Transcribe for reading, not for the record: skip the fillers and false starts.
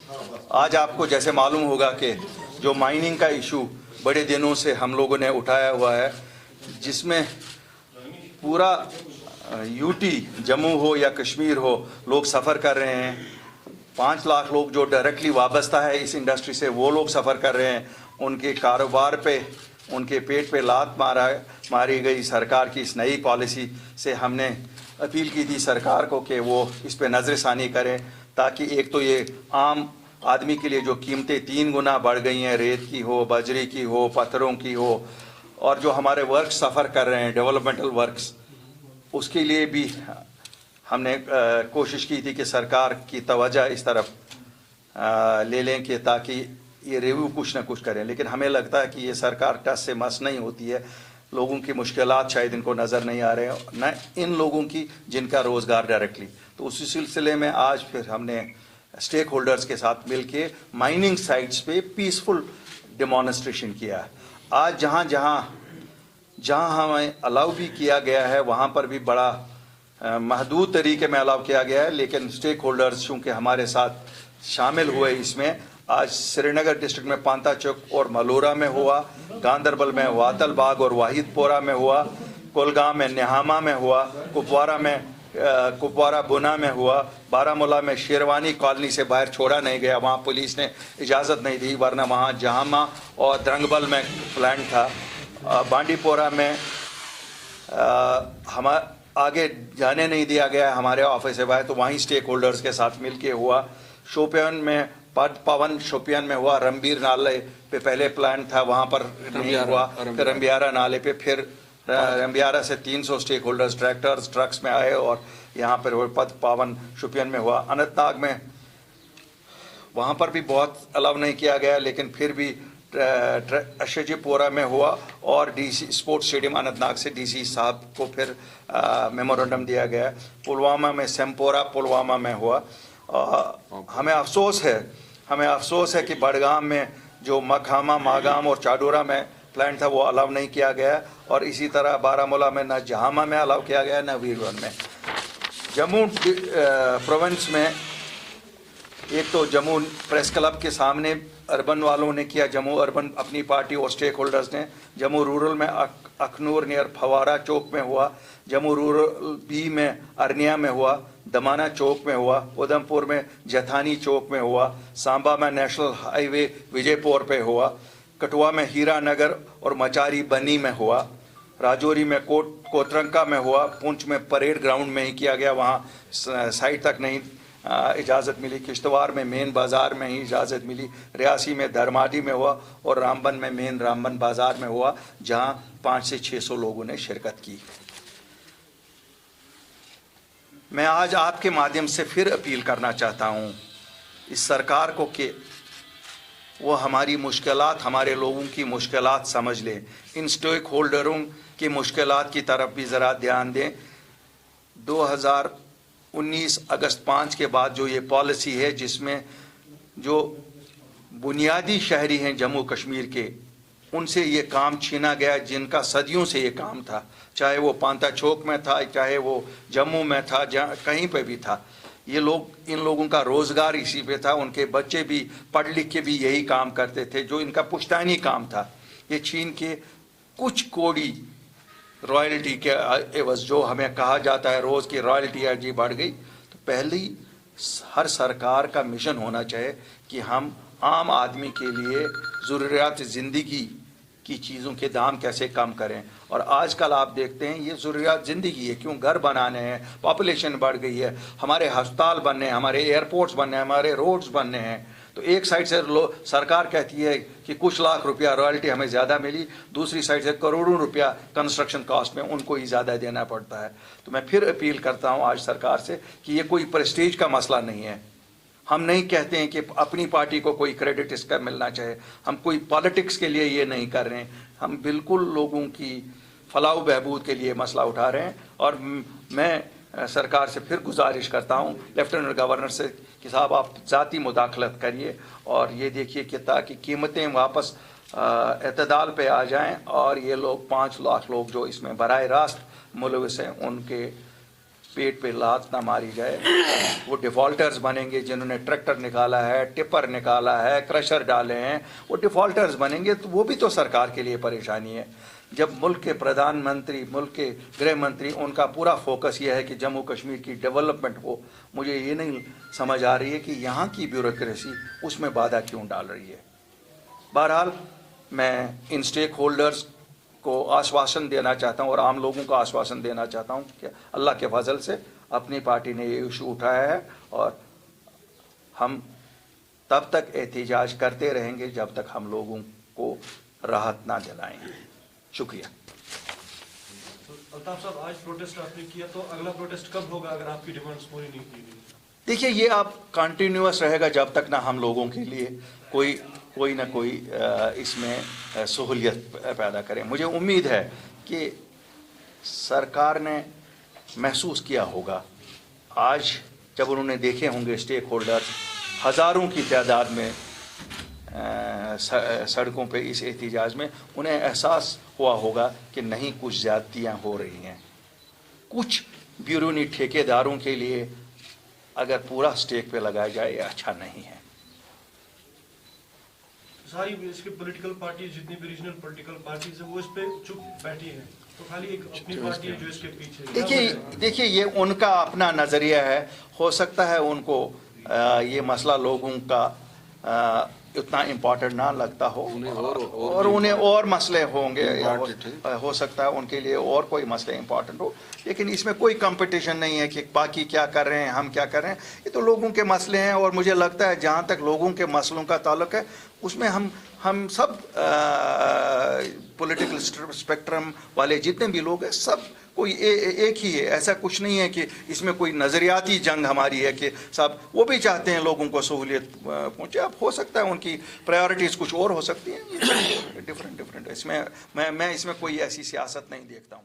आज आपको जैसे मालूम होगा कि जो माइनिंग का इशू बड़े दिनों से हम लोगों ने उठाया हुआ है, जिसमें पूरा यूटी जम्मू हो या कश्मीर हो लोग सफ़र कर रहे हैं। 5 लाख लोग जो डायरेक्टली वाबस्ता है इस इंडस्ट्री से, वो लोग सफ़र कर रहे हैं। उनके कारोबार पे, उनके पेट पे लात मारी गई सरकार की इस नई पॉलिसी से हमने अपील की थी सरकार को कि वो इस पे नज़रसानी करें, ताकि एक तो ये आम आदमी के लिए जो कीमतें 3 गुना बढ़ गई हैं, रेत की हो, बजरी की हो, पत्थरों की हो, और जो हमारे वर्क सफ़र कर रहे हैं डेवलपमेंटल वर्क्स, उसके लिए भी हमने कोशिश की थी कि सरकार की तवज्जो इस तरफ ले लें कि ताकि ये रिव्यू कुछ ना कुछ करें। लेकिन हमें लगता है कि ये सरकार टस से मस नहीं होती है। लोगों की मुश्किलात शायद इनको नज़र नहीं आ रहे हैं, न इन लोगों की जिनका रोज़गार डायरेक्टली। तो उसी सिलसिले में आज फिर हमने स्टेक होल्डर्स के साथ मिलके माइनिंग साइट्स पे पीसफुल डेमोन्स्ट्रेशन किया है। आज जहाँ हमें अलाउ भी किया गया है वहाँ पर भी बड़ा महदूद तरीके में अलाउ किया गया है, लेकिन स्टेक होल्डर्स चूँकि हमारे साथ शामिल हुए इसमें, आज श्रीनगर डिस्ट्रिक्ट में पांता चौक और मलोरा में हुआ, गांदरबल में वातल बाग और वाहिदपोरा में हुआ, कोलगाम में निहामा में हुआ, कुपवारा बुना में हुआ, बारामूला में शेरवानी कॉलोनी से बाहर छोड़ा नहीं गया, वहाँ पुलिस ने इजाज़त नहीं दी, वरना वहाँ जहामा और द्रंगबल में प्लांट था। बांडीपोरा में हम आगे जाने नहीं दिया गया हमारे ऑफिस से बाहर, तो वहीं स्टेक होल्डर्स के साथ मिलके हुआ। शोपियान में पवन शोपियान में हुआ, रंबीर नाले पे पहले प्लांट था, वहाँ पर नहीं हुआ, फिर रंबियारा नाले पे, फिर रंबियारा से 300 स्टेक होल्डर्स ट्रैक्टर्स ट्रक्स में आए और यहाँ पर पावन शोपियान में हुआ। अनंतनाग में वहाँ पर भी बहुत अलाउ नहीं किया गया, लेकिन फिर भी अशजीपोरा में हुआ और डीसी स्पोर्ट्स स्टेडियम अनंतनाग से डीसी साहब को फिर मेमोरेंडम दिया गया। पुलवामा में सेम्पोरा पुलवामा में हुआ। हमें अफसोस है कि बड़गाम में जो मखामा, मागाम और चाडोरा में प्लांट था वो अलाउ नहीं किया गया, और इसी तरह बारामूला में न जहामा में अलाउ किया गया न वीरवन में। जम्मू प्रोविंस में एक तो जम्मू प्रेस क्लब के सामने अर्बन वालों ने किया, जम्मू अर्बन अपनी पार्टी और स्टेक होल्डर्स ने। जम्मू रूरल में अखनूर नियर फवारा चौक में हुआ, जम्मू रूरल बी में अरनिया में हुआ, दमाना चौक में हुआ, उधमपुर में जथानी चौक में हुआ, सांबा में नेशनल हाईवे विजयपुर पे हुआ, कठुआ में हीरा नगर और मचारी बनी में हुआ, राजौरी में कोतरंका में हुआ, पुंछ में परेड ग्राउंड में ही किया गया, वहाँ साइड तक नहीं इजाज़त मिली, किश्तवाड़ में मेन बाज़ार में ही इजाज़त मिली, रियासी में धर्माडी में हुआ और रामबन में मेन रामबन बाज़ार में हुआ, जहाँ 500 से 600 लोगों ने शिरकत की। मैं आज आपके माध्यम से फिर अपील करना चाहता हूँ इस सरकार को कि वो हमारी मुश्किलात, हमारे लोगों की मुश्किलात समझ लें, इन स्टेक होल्डरों की मुश्किलात की तरफ भी ज़रा ध्यान दें। 2019 अगस्त 5 के बाद जो ये पॉलिसी है, जिसमें जो बुनियादी शहरी हैं जम्मू कश्मीर के, उनसे ये काम छीना गया जिनका सदियों से ये काम था, चाहे वो पांता चौक में था, चाहे वो जम्मू में था, जहाँ कहीं पे भी था। ये लोग, इन लोगों का रोज़गार इसी पे था, उनके बच्चे भी पढ़ लिख के भी यही काम करते थे, जो इनका पुश्तैनी काम था। ये छीन के कुछ कोड़ी रॉयल्टी के एवज, जो हमें कहा जाता है रोज़ की रॉयल्टी अर्जी बढ़ गई। तो पहले ही हर सरकार का मिशन होना चाहिए कि हम आम आदमी के लिए ज़रूरियात ज़िंदगी की चीज़ों के दाम कैसे कम करें। और आजकल आप देखते हैं ये ज़रूरियात ज़िंदगी है, क्यों घर बनाने हैं, पॉपुलेशन बढ़ गई है, हमारे अस्पताल बनने हैं, हमारे एयरपोर्ट्स बनने हैं, हमारे रोड्स बनने हैं। तो एक साइड से सरकार कहती है कि कुछ लाख रुपया रॉयल्टी हमें ज़्यादा मिली, दूसरी साइड से करोड़ों रुपया कंस्ट्रक्शन कॉस्ट में उनको ही ज़्यादा देना पड़ता है। तो मैं फिर अपील करता हूँ आज सरकार से कि ये कोई प्रेस्टीज का मसला नहीं है। हम नहीं कहते हैं कि अपनी पार्टी को कोई क्रेडिट इसका मिलना चाहिए, हम कोई पॉलिटिक्स के लिए ये नहीं कर रहे हैं, हम बिल्कुल लोगों की फलाह बहबूद के लिए मसला उठा रहे हैं। और मैं सरकार से फिर गुजारिश करता हूँ, लेफ्टिनेंट गवर्नर से, कि साहब आप ज़ाती मुदाखलत करिए और ये देखिए कि ताकि कीमतें वापस एतदाल पे आ जाएं और ये लोग 5 लाख लोग जो इसमें बराह रास्त मुलविस हैं, उनके पेट पे लात ना मारी जाए। वो डिफ़ॉल्टर्स बनेंगे जिन्होंने ट्रैक्टर निकाला है, टिपर निकाला है, क्रशर डाले हैं, वो डिफ़ॉल्टर्स बनेंगे, तो वो भी तो सरकार के लिए परेशानी है। जब मुल्क के प्रधानमंत्री, मुल्क के गृह मंत्री, उनका पूरा फोकस ये है कि जम्मू कश्मीर की डेवलपमेंट हो, मुझे ये नहीं समझ आ रही है कि यहाँ की ब्यूरोक्रेसी उसमें बाधा क्यों डाल रही है। बहरहाल मैं इन स्टेक होल्डर्स को आश्वासन देना चाहता हूँ और आम लोगों को आश्वासन देना चाहता हूँ कि अल्लाह के फजल से अपनी पार्टी ने ये इशू उठाया है और हम तब तक एहतिजाज करते रहेंगे जब तक हम लोगों को राहत ना दिलाएंगे। शुक्रिया। अल्ताफ साहब, आज प्रोटेस्ट आपने किया, तो अगला प्रोटेस्ट कब होगा अगर आपकी डिमांड्स पूरी नहीं की गई? देखिए, ये अब कंटिन्यूअस रहेगा जब तक ना हम लोगों के लिए कोई ना कोई इसमें सहूलियत पैदा करें। मुझे उम्मीद है कि सरकार ने महसूस किया होगा, आज जब उन्होंने देखे होंगे स्टेक होल्डर्स हज़ारों की तादाद में सड़कों पे इस एहतिजाज में, उन्हें एहसास हुआ होगा कि नहीं, कुछ ज़्यादतियाँ हो रही हैं। कुछ ब्यूरोनी ठेकेदारों के लिए अगर पूरा स्टेक पे लगाया जाए ये अच्छा नहीं है। सारी इसकी पॉलिटिकल पार्टी, जितनी भी रीजनल पॉलिटिकल पार्टीज है, वो इस पे चुप बैठी हैं, तो खाली एक अपनी पार्टी है जो इसके पीछे। देखिए ये उनका अपना नज़रिया है। हो सकता है उनको ये मसला लोगों का उतना इम्पोर्टेंट ना लगता हो और उन्हें और मसले होंगे, या हो सकता है उनके लिए और कोई मसले इम्पोर्टेंट हो, लेकिन इसमें कोई कंपटीशन नहीं है कि बाकी क्या कर रहे हैं, हम क्या कर रहे हैं। ये तो लोगों के मसले हैं और मुझे लगता है जहाँ तक लोगों के मसलों का ताल्लुक है उसमें हम सब पॉलिटिकल स्पेक्ट्रम वाले जितने भी लोग हैं, सब कोई एक ही है। ऐसा कुछ नहीं है कि इसमें कोई नज़रियाती जंग हमारी है कि सब वो भी चाहते हैं लोगों को सहूलियत पहुँचे। अब हो सकता है उनकी प्रायोरिटीज़ कुछ और हो सकती हैं, डिफरेंट। इसमें मैं इसमें कोई ऐसी सियासत नहीं देखता हूँ।